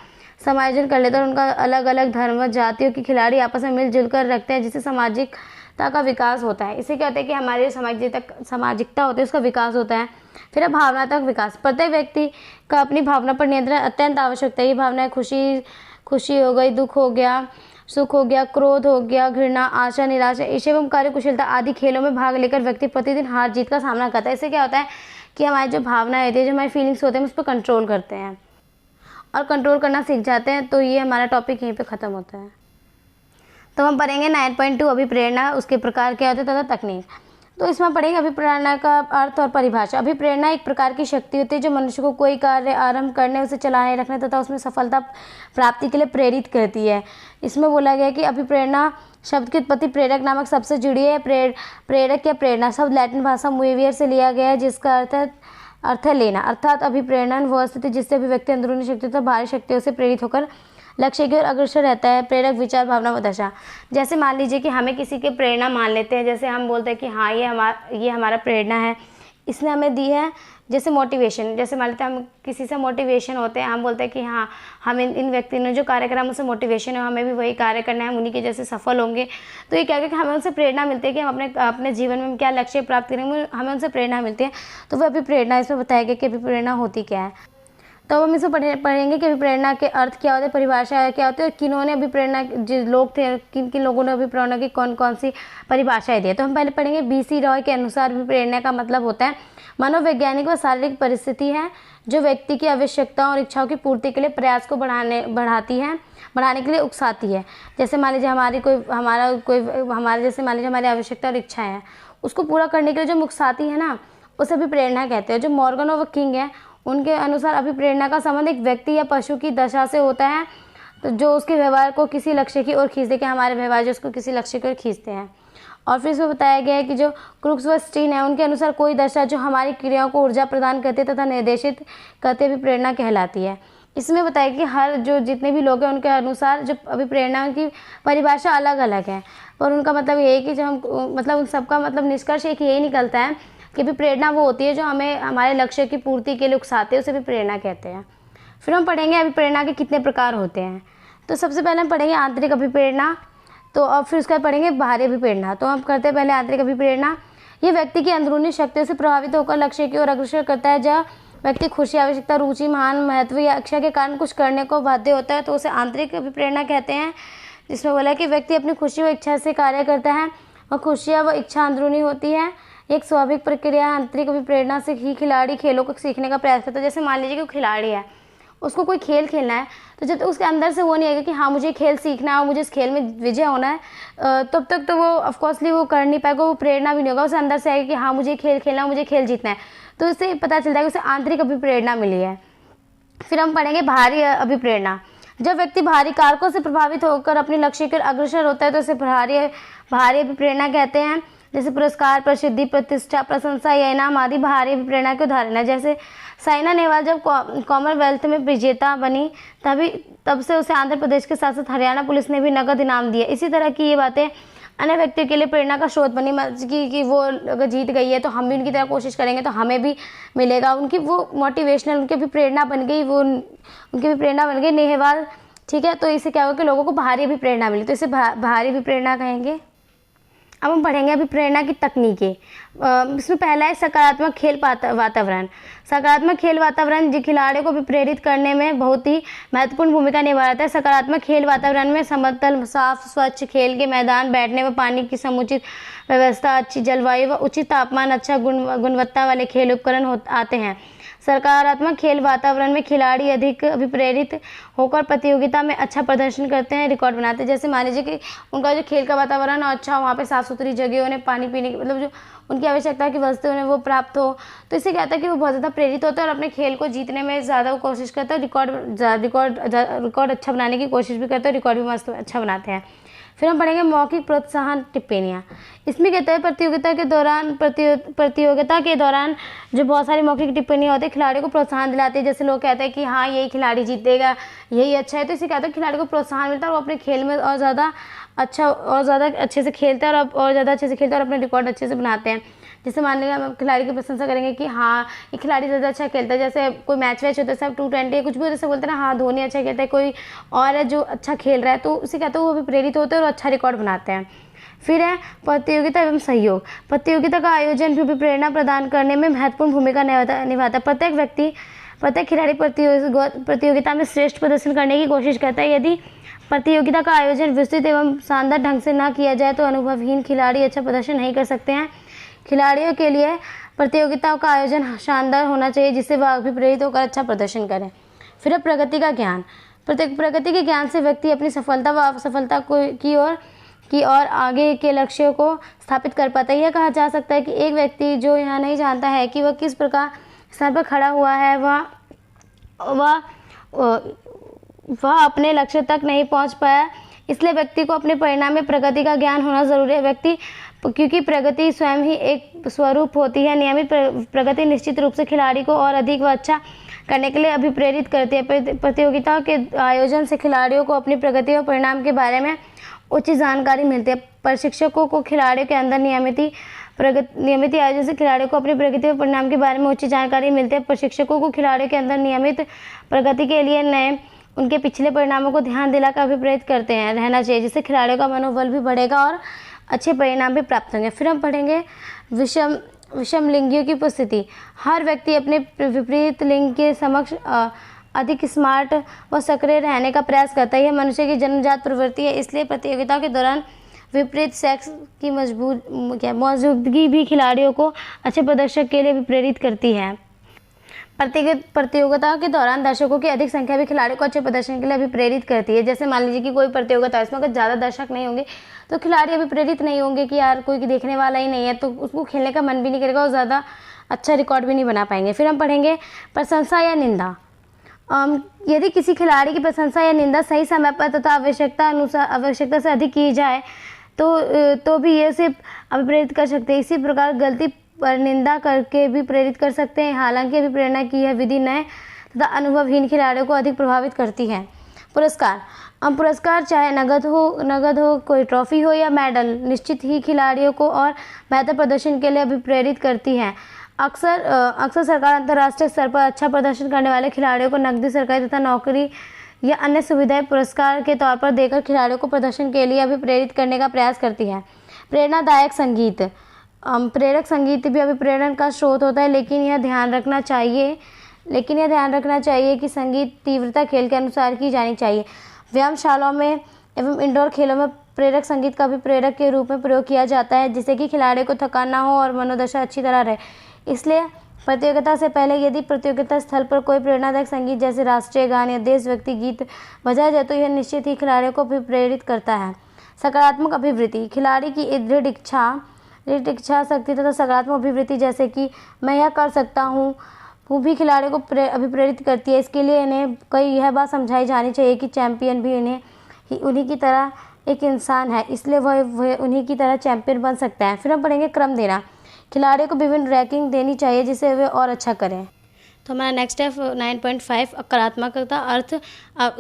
समायोजन कर लेते हैं और उनका अलग अलग धर्म जातियों के खिलाड़ी आपस में मिलजुल कर रखते हैं, जिससे सामाजिकता का विकास होता है। इससे क्या होता है कि हमारी सामाजिकता होती है उसका विकास होता है। फिर है भावनात्मक विकास। प्रत्येक व्यक्ति का अपनी भावना पर नियंत्रण अत्यंत आवश्यक है। ये भावनाएं खुशी हो गई, दुख हो गया, सुख हो गया, क्रोध हो गया, घृणा, आशा, निराशा, ईर्ष्या एवं कार्यकुशलता आदि खेलों में भाग लेकर व्यक्ति प्रतिदिन हार जीत का सामना करता है। इससे क्या होता है कि हमारी जो भावनाएं होती है, जो हमारी फीलिंग्स होते हैं, हम उस पर कंट्रोल करते हैं और कंट्रोल करना सीख जाते हैं। तो ये हमारा टॉपिक यहीं पे ख़त्म होता है। तो हम पढ़ेंगे 9.2 अभिप्रेरणा, उसके प्रकार क्या होते हैं तथा तकनीक। तो इसमें पढ़ेंगे अभिप्रेरणा का अर्थ और परिभाषा। अभिप्रेरणा एक प्रकार की शक्ति होती है जो मनुष्य को कोई कार्य आरंभ करने, उसे चलाने रखने तथा उसमें सफलता प्राप्ति के लिए प्रेरित करती है। इसमें बोला गया कि अभिप्रेरणा शब्द की उत्पत्ति प्रेरक नामक शब्द से जुड़ी है। प्रेरक या प्रेरणा शब्द लैटिन भाषा मुएवियर से लिया गया है, जिसका अर्थ है लेना। अर्थात अभिप्रेरण वह स्थिति जिससे अभिव्यक्ति अंदरूनी शक्ति तथा बाहरी शक्तियों से प्रेरित होकर लक्ष्य की ओर अग्रसर रहता है। प्रेरक विचार भावना व दशा। जैसे मान लीजिए कि हमें किसी के प्रेरणा मान लेते हैं, जैसे हम बोलते हैं कि हाँ ये हमारा प्रेरणा है, इसने हमें दी है। जैसे मोटिवेशन, जैसे मान लेते हैं हम किसी से मोटिवेशन होते हैं, हम बोलते हैं कि हाँ हम इन व्यक्ति ने जो कार्य करा मुझसे मोटिवेशन है, हमें भी वही कार्य करना है, हम उन्हीं के जैसे सफल होंगे। तो ये क्या है कि हमें उनसे प्रेरणा मिलती है कि हम अपने जीवन में क्या लक्ष्य प्राप्त करेंगे, हमें उनसे प्रेरणा मिलती है। तो वह अभिप्रेरणा, इसमें बताया गया कि अभिप्रेरणा होती क्या है। तो हम इसे पढ़ेंगे कि अभिप्रेरणा के अर्थ क्या होते हैं, परिभाषा क्या होती है और किन्होंने अभिप्रेरणा, जो लोग थे किन लोगों ने अभिप्रेरणा की कौन कौन सी परिभाषाएं दी है। तो हम पहले पढ़ेंगे BC रॉय के अनुसार अभिप्रेरणा का मतलब होता है मनोवैज्ञानिक व शारीरिक परिस्थिति है जो व्यक्ति की आवश्यकताओं और इच्छाओं की पूर्ति के लिए प्रयास को बढ़ाने के लिए उकसाती है। जैसे मान लीजिए हमारी आवश्यकता और इच्छा है, उसको पूरा करने के लिए जो उकसाती है ना, उसे अभिप्रेरणा कहते हैं। जो मॉर्गन और किंग है उनके अनुसार अभिप्रेरणा का संबंध एक व्यक्ति या पशु की दशा से होता है, तो जो उसके व्यवहार को किसी लक्ष्य की ओर खींचते हैं, हमारे व्यवहार जो उसको किसी लक्ष्य की ओर खींचते हैं। और फिर इसमें बताया गया है कि जो क्रूक्स व स्टीन है उनके अनुसार कोई दशा जो हमारी क्रियाओं को ऊर्जा प्रदान करते तथा निर्देशित करते अभिप्रेरणा कहलाती है। इसमें बताया कि हर जो जितने भी लोग हैं उनके अनुसार जो अभिप्रेरणा की परिभाषा अलग अलग है, पर उनका मतलब ये है कि जो हम उन सबका निष्कर्ष एक यही निकलता है कि अभिप्रेरणा वो होती है जो हमें हमारे लक्ष्य की पूर्ति के लिए उकसाते हैं, उसे अभिप्रेरणा कहते हैं। फिर हम पढ़ेंगे अभिप्रेरणा के कितने प्रकार होते हैं। तो सबसे पहले हम पढ़ेंगे आंतरिक अभिप्रेरणा, तो अब फिर उसके बाद पढ़ेंगे बाहरी अभिप्रेरणा। तो हम करते हैं पहले आंतरिक अभिप्रेरणा। ये व्यक्ति की अंदरूनी शक्तियों से प्रभावित होकर लक्ष्य की ओर अग्रसर करता है। जब व्यक्ति खुशी, आवश्यकता, रुचि, महान महत्व या इच्छा के कारण कुछ करने को बाध्य होता है तो उसे आंतरिक अभिप्रेरणा कहते हैं। जिसमें बोला कि व्यक्ति अपनी खुशी व इच्छा से कार्य करता है और खुशियाँ व इच्छा अंदरूनी होती है। एक स्वाभाविक प्रक्रिया आंतरिक अभिप्रेरणा से ही खिलाड़ी खेलों को सीखने का प्रयास करता है। जैसे मान लीजिए कि खिलाड़ी है, उसको कोई खेल खेलना है, तो जब तक उसके अंदर से वो नहीं आएगा कि हाँ मुझे खेल सीखना है और मुझे इस खेल में विजय होना है, तब तक तो वो ऑफकोर्सली वो कर नहीं पाएगा, वो प्रेरणा भी नहीं होगा। उसे अंदर से आएगा कि हाँ मुझे खेल खेलना है, मुझे खेल जीतना है। तो इससे पता चलता है कि उसे आंतरिक अभिप्रेरणा मिली है। फिर हम पढ़ेंगे बाहरी अभिप्रेरणा। जब व्यक्ति बाहरी कारकों से प्रभावित होकर अपने लक्ष्य की ओर अग्रसर होता है तो इसे बाहरी अभिप्रेरणा कहते हैं। जैसे पुरस्कार, प्रसिद्धि, प्रतिष्ठा, प्रशंसा या इनाम आदि बाहरी अभिप्रेरणा के उदाहरण है। जैसे साइना नेहवाल जब कॉमनवेल्थ में विजेता बनी तब से उसे आंध्र प्रदेश के साथ साथ हरियाणा पुलिस ने भी नगद इनाम दिए। इसी तरह की ये बातें अन्य व्यक्तियों के लिए प्रेरणा का स्रोत बनी कि वो अगर जीत गई है तो हम भी उनकी तरह कोशिश करेंगे तो हमें भी मिलेगा। उनकी वो मोटिवेशनल, उनकी भी प्रेरणा बन गई, वो उनकी भी प्रेरणा बन गई नेहवाल। ठीक है, तो इससे क्या होगा कि लोगों को बाहरी भी प्रेरणा मिली, तो इसे बाहरी भी प्रेरणा कहेंगे। अब हम पढ़ेंगे अभी प्रेरणा की तकनीकें। इसमें पहला है सकारात्मक खेल वातावरण। सकारात्मक खेल वातावरण जो खिलाड़ियों को भी प्रेरित करने में बहुत ही महत्वपूर्ण भूमिका निभाता है। सकारात्मक खेल वातावरण में समतल, साफ, स्वच्छ खेल के मैदान, बैठने व पानी की समुचित व्यवस्था, अच्छी जलवायु व उचित तापमान, अच्छा गुणवत्ता वाले खेल उपकरण आते हैं। सकारात्मक खेल वातावरण में खिलाड़ी अधिक अभिप्रेरित होकर प्रतियोगिता में अच्छा प्रदर्शन करते हैं, रिकॉर्ड बनाते हैं। जैसे मान लीजिए कि उनका जो खेल का वातावरण अच्छा, वहाँ पे साफ़ सुथरी जगह, उन्हें पानी पीने की मतलब जो उनकी आवश्यकता की वस्तु उन्हें वो प्राप्त हो, तो इससे क्या होता है कि वो बहुत ज़्यादा प्रेरित होते हैं और अपने खेल को जीतने में ज़्यादा कोशिश करते हैं। रिकॉर्ड अच्छा बनाने की कोशिश भी करते हैं, रिकॉर्ड भी मस्त अच्छा बनाते हैं। फिर हम पढ़ेंगे मौखिक प्रोत्साहन टिप्पणियाँ। इसमें कहते हैं प्रतियोगिता के दौरान जो बहुत सारी मौखिक टिप्पणियाँ होती है खिलाड़ी को प्रोत्साहन दिलाती है। जैसे लोग कहते हैं कि हाँ यही खिलाड़ी जीतेगा, यही अच्छा है, तो इससे क्या होता है खिलाड़ी को प्रोत्साहन मिलता है और वो अपने खेल में और ज़्यादा अच्छे से खेलते हैं और ज़्यादा अच्छे से खेलते हैं और अपने रिकॉर्ड अच्छे से बनाते हैं। जैसे मान लीजिए हम खिलाड़ी की प्रशंसा करेंगे कि हाँ ये खिलाड़ी ज़्यादा अच्छा खेलता है, जैसे कोई मैच वैच होता है सब T20 कुछ भी जैसे बोलते हैं ना, हाँ धोनी अच्छा खेलता है, कोई और है जो अच्छा खेल रहा है, तो उसे कहते हैं वो भी प्रेरित होते हैं और अच्छा रिकॉर्ड बनाते हैं। फिर है प्रतियोगिता एवं सहयोग। प्रतियोगिता का आयोजन भी प्रेरणा प्रदान करने में महत्वपूर्ण भूमिका निभाता है। प्रत्येक खिलाड़ी प्रतियोगिता में श्रेष्ठ प्रदर्शन करने की कोशिश करता है। यदि प्रतियोगिता का आयोजन विस्तृत एवं शानदार ढंग से न किया जाए तो अनुभवहीन खिलाड़ी अच्छा प्रदर्शन नहीं कर सकते हैं। खिलाड़ियों के लिए प्रतियोगिताओं का आयोजन शानदार होना चाहिए जिससे वह अभिप्रेरित होकर अच्छा प्रदर्शन करें। फिर प्रगति का ज्ञान। प्रगति के ज्ञान से व्यक्ति अपनी सफलता व असफलता की और आगे के लक्ष्यों को स्थापित कर पाता है। यह कहा जा सकता है कि एक व्यक्ति जो यहाँ नहीं जानता है कि वह किस प्रकार स्थान पर खड़ा हुआ है, वह अपने लक्ष्य तक नहीं पहुँच पाया, इसलिए व्यक्ति को अपने परिणाम में प्रगति का ज्ञान होना जरूरी है। क्योंकि प्रगति स्वयं ही एक स्वरूप होती है। नियमित प्रगति निश्चित रूप से खिलाड़ी को और अधिक व अच्छा करने के लिए अभिप्रेरित करती है। प्रतियोगिताओं के आयोजन से खिलाड़ियों को अपनी प्रगति और परिणाम के बारे में उचित जानकारी मिलती है। प्रशिक्षकों को खिलाड़ियों के अंदर नियमित आयोजन से खिलाड़ियों को अपनी प्रगति और परिणाम के बारे में उचित जानकारी मिलती है। प्रशिक्षकों को खिलाड़ियों के अंदर नियमित प्रगति के लिए उनके पिछले परिणामों को ध्यान दिलाकर अभिप्रेरित करते हैं रहना चाहिए, जिससे खिलाड़ियों का मनोबल भी बढ़ेगा और अच्छे परिणाम भी प्राप्त होंगे। फिर हम पढ़ेंगे विषम लिंगियों की उपस्थिति। हर व्यक्ति अपने विपरीत लिंग के समक्ष अधिक स्मार्ट व सक्रिय रहने का प्रयास करता है। यह मनुष्य की जन्मजात प्रवृत्ति है, इसलिए प्रतियोगिता के दौरान विपरीत सेक्स की मौजूदगी भी खिलाड़ियों को अच्छे प्रदर्शन के लिए भी प्रेरित करती है। प्रतियोगिता के दौरान दर्शकों की अधिक संख्या भी खिलाड़ी को अच्छे प्रदर्शन के लिए भी प्रेरित करती है। जैसे मान लीजिए कि कोई प्रतियोगिता है, इसमें अगर ज़्यादा दर्शक नहीं होंगे तो खिलाड़ी अभी प्रेरित नहीं होंगे कि यार कोई देखने वाला ही नहीं है, तो उसको खेलने का मन भी नहीं करेगा और ज़्यादा अच्छा रिकॉर्ड भी नहीं बना पाएंगे। फिर हम पढ़ेंगे प्रशंसा या निंदा। यदि किसी खिलाड़ी की प्रशंसा या निंदा सही समय पर तथा आवश्यकता से अधिक की जाए तो भी ये उसे अभिप्रेरित कर सकते हैं। इसी प्रकार गलती पर निंदा करके भी प्रेरित कर सकते हैं। हालांकि अभी प्रेरणा की यह विधि नए तथा अनुभवहीन खिलाड़ियों को अधिक प्रभावित करती है। पुरस्कार चाहे नगद हो, कोई ट्रॉफी हो या मेडल, निश्चित ही खिलाड़ियों को और बेहतर प्रदर्शन के लिए अभिप्रेरित करती है। अक्सर सरकार अंतर्राष्ट्रीय स्तर पर अच्छा प्रदर्शन करने वाले खिलाड़ियों को नकदी, सरकारी तथा नौकरी या अन्य सुविधाएं पुरस्कार के तौर पर देकर खिलाड़ियों को प्रदर्शन के लिए अभिप्रेरित करने का प्रयास करती है। प्रेरणादायक संगीत। प्रेरक संगीत भी अभिप्रेरण का स्रोत होता है, लेकिन यह ध्यान रखना चाहिए कि संगीत तीव्रता खेल के अनुसार की जानी चाहिए। व्यायामशालाओं में एवं इंडोर खेलों में प्रेरक संगीत का भी प्रेरक के रूप में प्रयोग किया जाता है, जिससे कि खिलाड़ी को थकान ना हो और मनोदशा अच्छी तरह रहे। इसलिए प्रतियोगिता से पहले यदि प्रतियोगिता स्थल पर कोई प्रेरणादायक संगीत जैसे राष्ट्रीय गान या देशभक्ति गीत बजाया जाए तो यह निश्चित ही खिलाड़ियों को भी प्रेरित करता है। सकारात्मक अभिवृत्ति। खिलाड़ी की दृढ़ इच्छा दृढ़ इच्छा शक्ति तथा सकारात्मक अभिवृत्ति, जैसे कि मैं यह कर सकता हूँ, वो भी खिलाड़ी को अभिप्रेरित करती है। इसके लिए इन्हें कई यह बात समझाई जानी चाहिए कि चैंपियन भी उन्हीं की तरह एक इंसान है, इसलिए वह उन्हीं की तरह चैंपियन बन सकता है। फिर हम पढ़ेंगे क्रम देना। खिलाड़ी को विभिन्न रैंकिंग देनी चाहिए जिससे वे और अच्छा करें। तो हमारा नेक्स्ट है 9.5 अकारात्मकता अर्थ।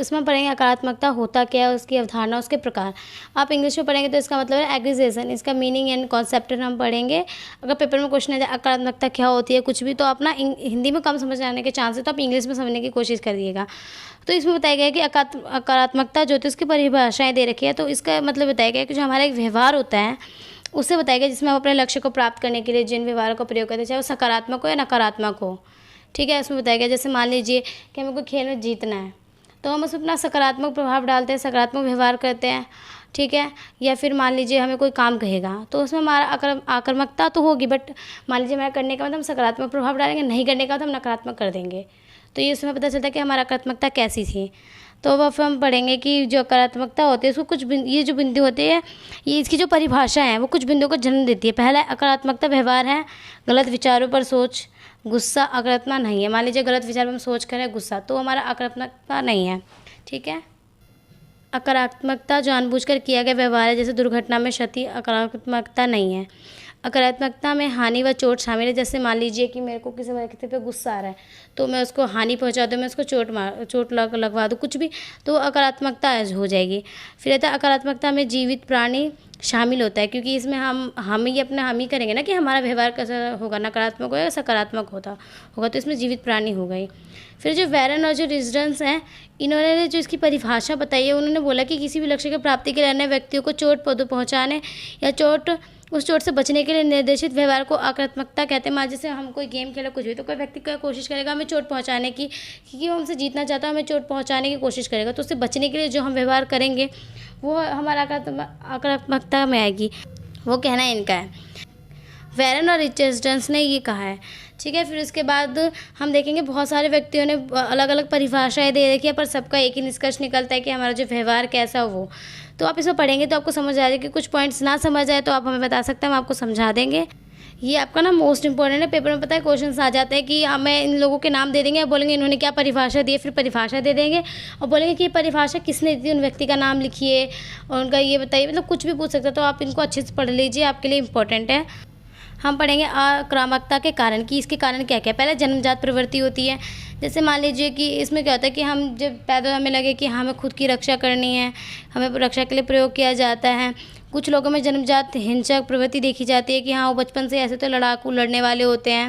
इसमें पढ़ेंगे अकारात्मकता होता क्या है, उसकी अवधारणा, उसके प्रकार। आप इंग्लिश में पढ़ेंगे तो इसका मतलब है एग्रीगेशन, इसका मीनिंग एंड कॉन्सेप्ट हम पढ़ेंगे। अगर पेपर में क्वेश्चन आ जाए अकारात्मकता क्या होती है कुछ भी, तो अपना हिंदी में कम समझ आने के चांस है, तो आप इंग्लिश में समझने की कोशिश करिएगा। तो इसमें बताया गया है कि अकारात्मकता जो थी उसकी परिभाषाएँ दे रखी है। तो इसका मतलब बताया गया है कि जो हमारा एक व्यवहार होता है उससे बताया गया जिसमें हम अपने लक्ष्य को प्राप्त करने के लिए जिन व्यवहारों का प्रयोग करते हैं, चाहे वो सकारात्मक हो या नकारात्मक हो। ठीक है, इसमें बताया गया जैसे मान लीजिए कि हमें कोई खेल में जीतना है, तो हम उसमें अपना सकारात्मक प्रभाव डालते हैं, सकारात्मक व्यवहार करते हैं। ठीक है, या फिर मान लीजिए हमें कोई काम कहेगा तो उसमें हमारा आक्रामकता तो होगी, बट मान लीजिए हमारा करने का मतलब हम सकारात्मक प्रभाव डालेंगे, नहीं करने का तो हम नकारात्मक कर देंगे। तो ये उसमें पता चलता है कि हमारा आक्रामकता कैसी थी। तो वह फिर हम पढ़ेंगे कि जो अकारात्मकता होती है उसको कुछ ये जो बिंदु होते हैं, ये इसकी जो परिभाषा है वो कुछ बिंदुओं को जन्म देती है। पहला अकारात्मकता व्यवहार है, गलत विचारों पर सोच, गुस्सा आक्रामकता नहीं है। मान लीजिए गलत विचार पर हम सोच करें गुस्सा, तो हमारा आक्रामकता नहीं है। ठीक है, अकारात्मकता जानबूझकर किया गया व्यवहार है, जैसे दुर्घटना में क्षति, आक्रामकता नहीं है। अकारात्मकता में हानि व चोट शामिल है, जैसे मान लीजिए कि मेरे को किसी व्यक्ति पे गुस्सा आ रहा है तो मैं उसको हानि पहुंचा दूँ, मैं उसको चोट लगवा दूँ कुछ भी, तो अकारात्मकता हो जाएगी। फिर रहता है अकारात्मकता में जीवित प्राणी शामिल होता है, क्योंकि इसमें हम ही करेंगे ना कि हमारा व्यवहार कैसा होगा, नकारात्मक होगा या सकारात्मक होगा, तो इसमें जीवित प्राणी हो गई। फिर जो वेरन और जो रिजडेंस हैं, इन्होंने जो इसकी परिभाषा बताई है, उन्होंने बोला कि किसी भी लक्ष्य की प्राप्ति के लिए अन्य व्यक्तियों को चोट पहुँचाने या उस चोट से बचने के लिए निर्देशित व्यवहार को आक्रामकता कहते हैं। मान जैसे हम कोई गेम खेला कुछ भी, तो कोई व्यक्ति क्या कोशिश करेगा हमें चोट पहुंचाने की, क्योंकि वो हमसे जीतना चाहता है, हमें चोट पहुंचाने की कोशिश करेगा, तो उससे बचने के लिए जो हम व्यवहार करेंगे वो हमारा आक्रामकता में आएगी। वो कहना इनका है। वेरन और रिचर्डसन ने ये कहा है। ठीक है, फिर उसके बाद हम देखेंगे बहुत सारे व्यक्तियों ने अलग अलग परिभाषाएं दे रखी है, पर सबका एक ही निष्कर्ष निकलता है कि हमारा जो व्यवहार कैसा हो। तो आप इसमें पढ़ेंगे तो आपको समझ आ जाएगा कि कुछ पॉइंट्स ना समझ आए तो आप हमें बता सकते हैं, हम आपको समझा देंगे। ये आपका ना मोस्ट इंपॉर्टेंट है, पेपर में पता है क्वेश्चन आ जाते हैं कि हमें इन लोगों के नाम दे देंगे और बोलेंगे इन्होंने क्या परिभाषा दी है, फिर परिभाषा दे देंगे और बोलेंगे कि ये परिभाषा किसने दी, उन व्यक्ति का नाम लिखिए और उनका ये बताइए, मतलब कुछ भी पूछ सकते हैं। तो आप इनको अच्छे से पढ़ लीजिए, आपके लिए इंपॉर्टेंट है। हम पढ़ेंगे आक्रामकता के कारण कि इसके कारण क्या क्या। पहले जन्मजात प्रवृत्ति होती है, जैसे मान लीजिए कि इसमें क्या होता है कि हम जब पैदा हमें लगे कि हमें खुद की रक्षा करनी है, हमें रक्षा के लिए प्रयोग किया जाता है। कुछ लोगों में जन्मजात हिंसक प्रवृत्ति देखी जाती है कि हाँ वो बचपन से ऐसे तो लड़ाकू लड़ने वाले होते हैं।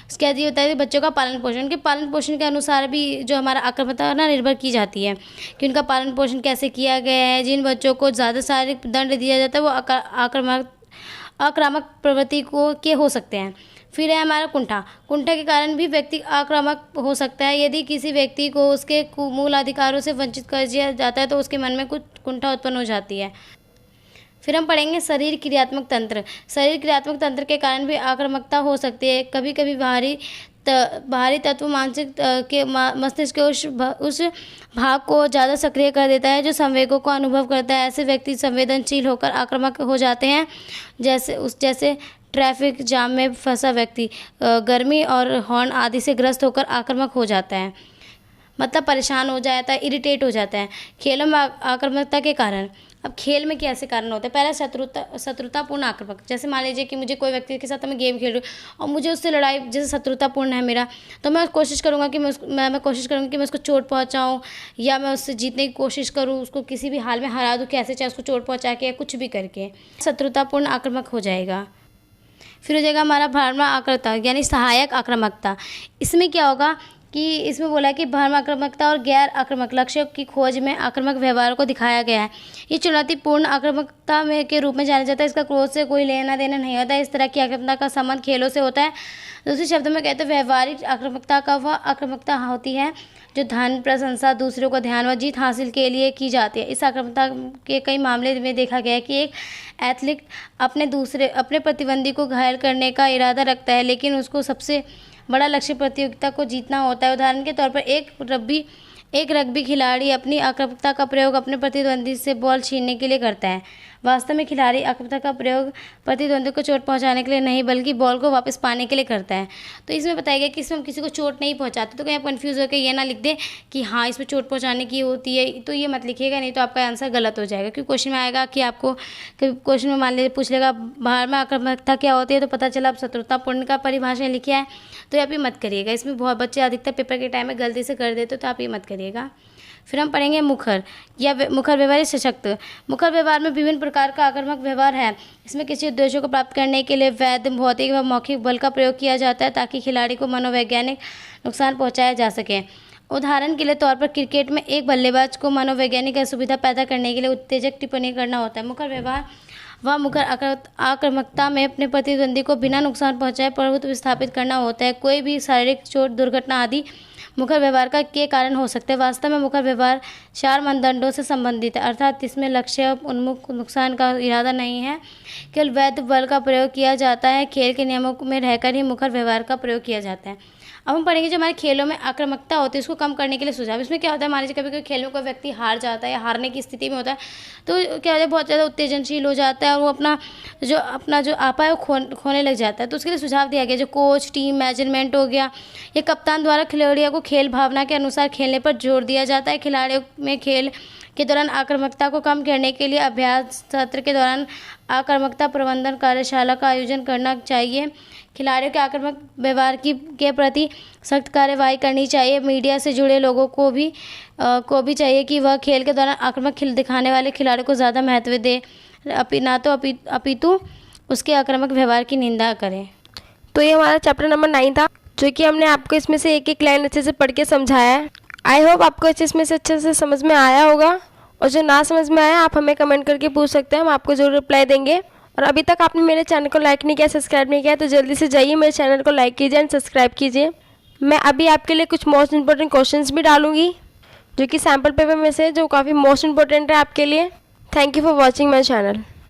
उसके बाद ये होता है बच्चों का पालन पोषण, उनके पालन पोषण के अनुसार भी जो हमारा आक्रामकता ना निर्भर की जाती है कि उनका पालन पोषण कैसे किया गया है। जिन बच्चों को ज़्यादा शारीरिक दंड दिया जाता है वो आक्रामक प्रवृत्ति के हो सकते हैं। फिर है हमारा कुंठा के कारण भी व्यक्ति आक्रामक हो सकता है। यदि किसी व्यक्ति को उसके मूल अधिकारों से वंचित कर दिया जाता है तो उसके मन में कुछ कुंठा उत्पन्न हो जाती है। फिर हम पढ़ेंगे शरीर क्रियात्मक तंत्र। शरीर क्रियात्मक तंत्र के कारण भी आक्रामकता हो सकती है। कभी कभी बाहरी तत्व मानसिक के मस्तिष्क के उस भाग को ज़्यादा सक्रिय कर देता है जो संवेगों को अनुभव करता है। ऐसे व्यक्ति संवेदनशील होकर आक्रामक हो जाते हैं। जैसे ट्रैफिक जाम में फंसा व्यक्ति गर्मी और हॉर्न आदि से ग्रस्त होकर आक्रामक हो जाता है, मतलब परेशान हो जाता है, इरिटेट हो जाता है। खेलों में आक्रामकता के कारण, अब खेल में कैसे कारण होते हैं। पहला शत्रुतापूर्ण आक्रामक, जैसे मान लीजिए कि मुझे कोई व्यक्ति के साथ मैं गेम खेल रही हूँ और मुझे उससे लड़ाई जैसे शत्रुतापूर्ण है मेरा, तो मैं कोशिश करूँगा कि मैं कोशिश करूँगी कि मैं उसको चोट पहुँचाऊँ या मैं उससे जीतने की कोशिश करूँ, उसको किसी भी हाल में हरा दूँ, कैसे चाहे उसको चोट पहुँचा के या कुछ भी करके शत्रुतापूर्ण आक्रामक हो जाएगा। फिर हो जाएगा हमारा भ्रामक आक्रामकता यानी सहायक आक्रामकता। इसमें क्या होगा कि इसमें बोला कि भ्रम आक्रामकता और गैर आक्रामक लक्ष्यों की खोज में आक्रामक व्यवहार को दिखाया गया है। ये चुनौतीपूर्ण आक्रामकता में के रूप में जाना जाता है। इसका क्रोध से कोई लेना देना नहीं होता है। इस तरह की आक्रामकता का संबंध खेलों से होता है। दूसरे शब्दों में कहते हैं व्यवहारिक आक्रामकता का वह आक्रामकता होती है जो धन, प्रशंसा, दूसरों का ध्यान व जीत हासिल के लिए की जाती है। इस आक्रामकता के कई मामले में देखा गया है कि एक एथलीट अपने प्रतिद्वंदी को घायल करने का इरादा रखता है, लेकिन उसको सबसे बड़ा लक्ष्य प्रतियोगिता को जीतना होता है। उदाहरण के तौर पर एक रग्बी खिलाड़ी अपनी आक्रामकता का प्रयोग अपने प्रतिद्वंदी से बॉल छीनने के लिए करता है। वास्तव में खिलाड़ी आक्रामकता का प्रयोग प्रतिद्वंदी को चोट पहुंचाने के लिए नहीं बल्कि बॉल को वापस पाने के लिए करता है। तो इसमें बताया गया कि इसमें हम किसी को चोट नहीं पहुंचाते। तो कहीं आप कन्फ्यूज़ होकर ये ना लिख दें कि हाँ इसमें चोट पहुंचाने की होती है, तो ये मत लिखिएगा, नहीं तो आपका आंसर गलत हो जाएगा। क्योंकि क्वेश्चन में आएगा कि आपको क्वेश्चन में मान लीजिए पूछ लेगा बाहर में आक्रामकता क्या होती है, तो पता चला आप शत्रुतापूर्ण का परिभाषा लिखा है, तो आप ये मत करिएगा। इसमें बहुत बच्चे अधिकतर पेपर के टाइम में गलती से कर देते, तो आप ये मत करिएगा। फिर हम पढ़ेंगे मुखर या मुखर व्यवहार सशक्त। मुखर व्यवहार में विभिन्न प्रकार का आक्रामक व्यवहार है। इसमें किसी उद्देश्य को प्राप्त करने के लिए वैध, भौतिक व मौखिक बल का प्रयोग किया जाता है ताकि खिलाड़ी को मनोवैज्ञानिक नुकसान पहुंचाया जा सके। उदाहरण के लिए तौर पर क्रिकेट में एक बल्लेबाज को मनोवैज्ञानिक असुविधा पैदा करने के लिए उत्तेजक टिप्पणी करना होता है। मुखर व्यवहार व मुखर आक्रामकता में अपने प्रतिद्वंदी को बिना नुकसान पहुंचाए प्रभुत्व स्थापित करना होता है। कोई भी शारीरिक चोट, दुर्घटना आदि मुखर व्यवहार के कारण हो सकते हैं। वास्तव में मुखर व्यवहार 4 मानदंडों से संबंधित है, अर्थात इसमें लक्ष्य उन्मुख नुकसान का इरादा नहीं है, केवल वैध बल का प्रयोग किया जाता है। खेल के नियमों में रहकर ही मुखर व्यवहार का प्रयोग किया जाता है। अब हम पढ़ेंगे जो हमारे खेलों में आक्रामकता होती है उसको कम करने के लिए सुझाव। इसमें क्या होता है, मान लीजिए कभी कोई खेल में कोई व्यक्ति हार जाता है या हारने की स्थिति में होता है, तो क्या होता है बहुत ज़्यादा उत्तेजनशील हो जाता है और वो अपना जो आपा है वो खोने लग जाता है। तो उसके लिए सुझाव दिया गया, जो कोच, टीम मैनेजमेंट हो गया या कप्तान द्वारा खिलाड़ियों को खेल भावना के अनुसार खेलने पर जोर दिया जाता है। खिलाड़ियों में खेल के दौरान आक्रामकता को कम करने के लिए अभ्यास सत्र के दौरान आक्रामकता प्रबंधन कार्यशाला का आयोजन करना चाहिए। खिलाड़ियों के आक्रामक व्यवहार के प्रति सख्त कार्रवाई करनी चाहिए। मीडिया से जुड़े लोगों को भी चाहिए कि वह खेल के दौरान आक्रामक दिखाने वाले खिलाड़ियों को ज़्यादा महत्व दे, अपितु उसके आक्रामक व्यवहार की निंदा करें। तो ये हमारा चैप्टर नंबर 9 था, जो कि हमने आपको इसमें से एक एक लाइन अच्छे से पढ़ के समझाया है। आई होप आपको इसमें से अच्छे से समझ में आया होगा, और जो ना समझ में आया आप हमें कमेंट करके पूछ सकते हैं, हम आपको जरूर रिप्लाई देंगे। और अभी तक आपने मेरे चैनल को लाइक नहीं किया, सब्सक्राइब नहीं किया, तो जल्दी से जाइए मेरे चैनल को लाइक कीजिए एंड सब्सक्राइब कीजिए। मैं अभी आपके लिए कुछ मोस्ट इंपॉर्टेंट क्वेश्चंस भी डालूंगी, जो कि सैम्पल पेपर में से जो काफ़ी मोस्ट इंपॉर्टेंट है आपके लिए। Thank you for watching my channel.